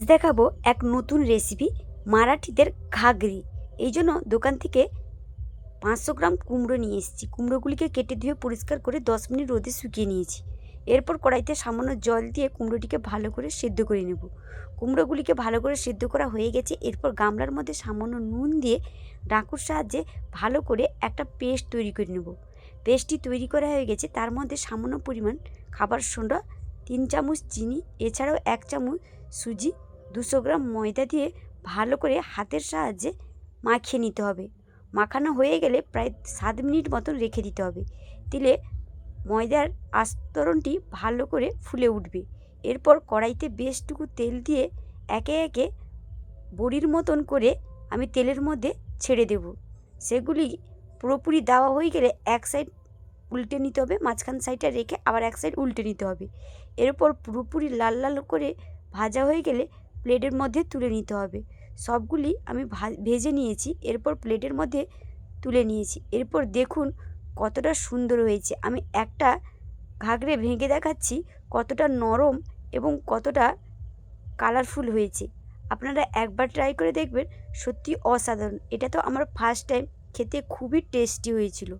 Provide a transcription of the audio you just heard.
দেখাবো এক নতুন রেসিপি মারাঠিদের ঘাগরি। এই জন্য দোকান থেকে 500 গ্রাম কুমড়ো নিয়ে এসেছি। কুমড়োগুলিকে কেটে ধুয়ে পরিষ্কার করে 10 মিনিট রোদে শুকিয়ে নিয়েছি। এরপর কড়াইতে সামান্য জল দিয়ে কুমড়োটিকে ভালো করে সেদ্ধ করে নেব। কুমড়োগুলিকে ভালো করে সেদ্ধ করা হয়ে গেছে। এরপর গামলার মধ্যে সামান্য নুন দিয়ে ডাকুর সাহায্যে ভালো করে একটা পেস্ট তৈরি করে নেব। পেস্টটি তৈরি করা হয়ে গেছে, তার মধ্যে সামান্য পরিমাণ খাবার সোডা, 3 চামচ চিনি, এছাড়াও 1 চামচ সুজি, 200 গ্রাম ময়দা দিয়ে ভালো করে হাতের সাহায্যে মাখিয়ে নিতে হবে। মাখানো হয়ে গেলে প্রায় 7 মিনিট মতন রেখে দিতে হবে। দিলে ময়দার আস্তরণটি ভালো করে ফুলে উঠবে। এরপর কড়াইতে বেশটুকু তেল দিয়ে একে একে বড়ির মতন করে আমি তেলের মধ্যে ছেড়ে দেব। সেগুলি পুরোপুরি দেওয়া হয়ে গেলে এক সাইড উল্টে নিতে হবে, মাঝখান সাইডটা রেখে আবার এক সাইড উল্টে নিতে হবে। এরপর পুরোপুরি লাল লাল করে ভাজা হয়ে গেলে প্লেটের মধ্যে তুলে নিতে হবে। সবগুলি আমি ভেজে নিয়েছি, এরপর প্লেটের মধ্যে তুলে নিয়েছি। এরপর দেখুন কতটা সুন্দর হয়েছে। আমি একটা ঘাগরে ভেঙে দেখাচ্ছি কতটা নরম এবং কতটা কালারফুল হয়েছে। আপনারা একবার ট্রাই করে দেখবেন, সত্যি অসাধারণ। এটা তো আমার ফার্স্ট টাইম, খেতে খুবই টেস্টি হয়েছিল।